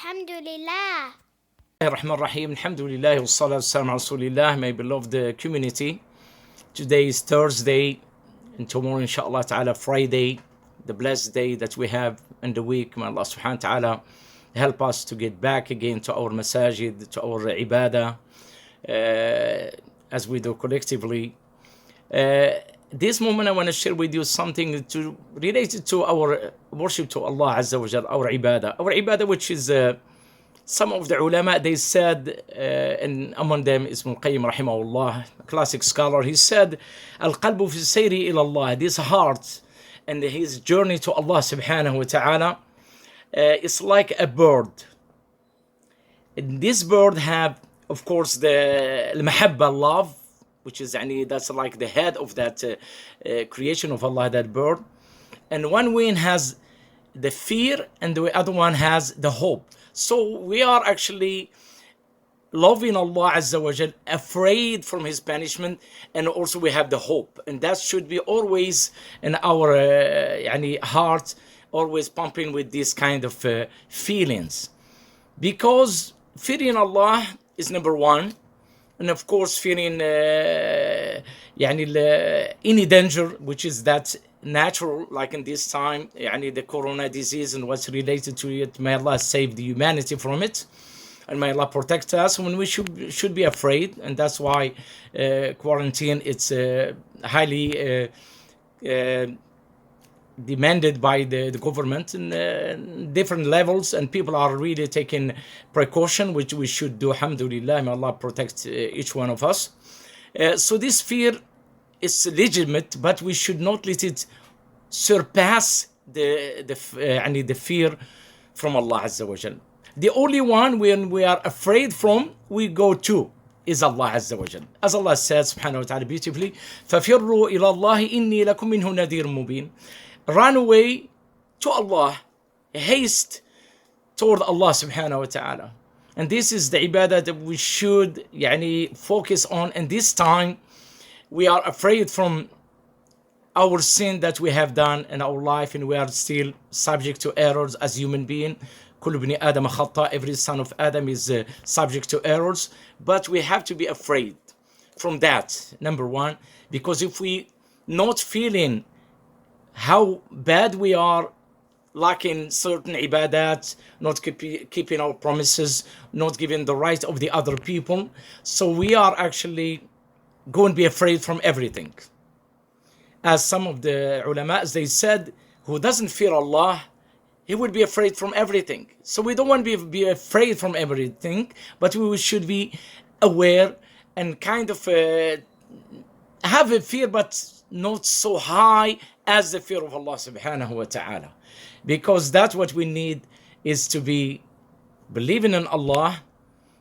Alhamdulillah. Rahman Rahim, Alhamdulillah, wassalatu wassalamu ala Rasulillah, my beloved community. Today is Thursday, and tomorrow, inshallah ta'ala, Friday, the blessed day that we have in the week. May Allah subhanahu wa ta'ala help us to get back again to our masajid, to our ibadah, as we do collectively. This moment I want to share with you something related to our worship to Allah Azza wa Jal, our ibadah, which is some of the ulama, they said, and among them Ibn Qayyim rahimahullah, a classic scholar, he said, Al-qalbu fi sayri ila Allah, this heart and his journey to Allah subhanahu wa ta'ala is like a bird. And this bird have, of course, the al-mahabba, love, which is, that's like the head of that creation of Allah, that bird. And one wing has the fear and the other one has the hope. So we are actually loving Allah Azza wa Jal, afraid from His punishment, and also we have the hope. And that should be always in our heart, always pumping with this kind of feelings. Because fearing Allah is number one. And of course, fearing any danger, which is that natural, like in this time, the corona disease and what's related to it. May Allah save the humanity from it, and may Allah protect us when we should be afraid. And that's why quarantine, it's highly demanded by the government in different levels, and people are really taking precaution, which we should do. Alhamdulillah, may Allah protect each one of us. So this fear is legitimate, but we should not let it surpass the fear from Allah Azza wa Jal. The only one when we are afraid from, we go to, is Allah Azza wa Jal. As Allah says subhanahu wa ta'ala beautifully, فَفِرُّوا إِلَى اللَّهِ إِنِّي لَكُمْ مِنْهُ نَذِيرٌ مُبِينٌ. Run away to Allah, haste toward Allah subhanahu wa ta'ala. And this is the ibadah that we should focus on. And this time we are afraid from our sin that we have done in our life, and we are still subject to errors as human beings. كل ابن آدم خطاء, every son of Adam is subject to errors. But we have to be afraid from that, number one, because if we not feeling how bad we are, lacking certain ibadat, not keeping our promises, not giving the right of the other people, so we are actually going to be afraid from everything. As some of the ulama, as they said, who doesn't fear Allah, he will be afraid from everything. So we don't want to be afraid from everything, but we should be aware and kind of have a fear, but not so high as the fear of Allah subhanahu wa ta'ala. Because that's what we need, is to be believing in Allah.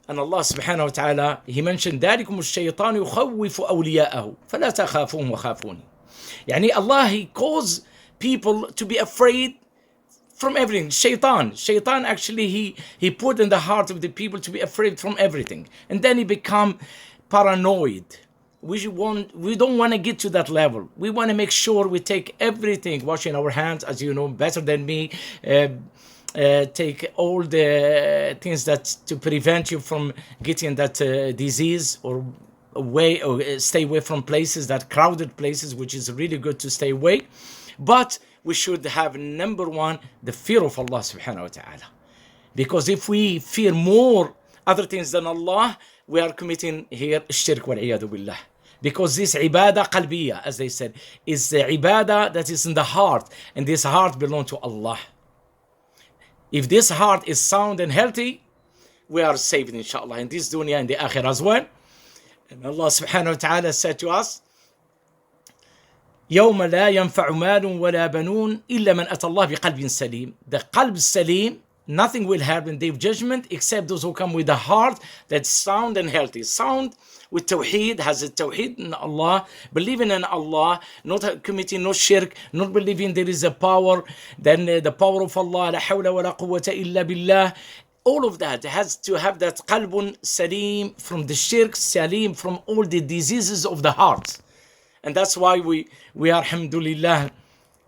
And Allah subhanahu wa ta'ala, He mentioned ذَلِكُمُ الشَّيْطَانُ يُخَوِّفُ أَوْلِيَاءَهُ فَلَا تَخَافُوهُمْ وَخَافُونِ. Allah, He calls people to be afraid from everything. Shaitan actually, he put in the heart of the people to be afraid from everything. And then he become paranoid. We don't want to get to that level. We want to make sure we take everything, washing our hands, as you know better than me, take all the things that to prevent you from getting that disease, or stay away from places, that crowded places, which is really good to stay away. But we should have, number one, the fear of Allah subhanahu wa ta'ala. Because if we fear more other things than Allah, we are committing here shirk wal iyadu billah. Because this ibadah qalbiyah, as they said, is the ibadah that is in the heart, and this heart belongs to Allah. If this heart is sound and healthy, we are saved inshallah in this dunya and the akhirah as well. And Allah subhanahu wa ta'ala said to us, يوم لا ينفع مال ولا بنون إلا من أتى الله بقلب سليم. The qalb salim, nothing will happen in the day of judgment except those who come with a heart that's sound and healthy. Sound with tawheed, has a tawheed in Allah, believing in Allah, not committing no shirk, not believing there is a power, then the power of Allah, la hawla wa la quwwata illa billah. All of that has to have that qalbun salim from the shirk, salim from all the diseases of the heart. And that's why we are, alhamdulillah,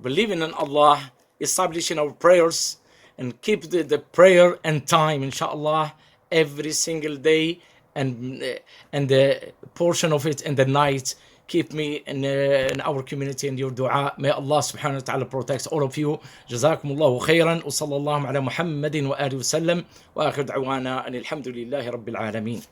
believing in Allah, establishing our prayers, and keep the prayer and time, inshallah, every single day, and the portion of it in the night. Keep me in our community in your dua. May Allah subhanahu wa ta'ala protect all of you. Jazakumullahu khairan. Wa sallallahu ala Muhammadin wa alihi wa sallam. Wa akhir da'wana anil hamdulillahi rabbil alameen.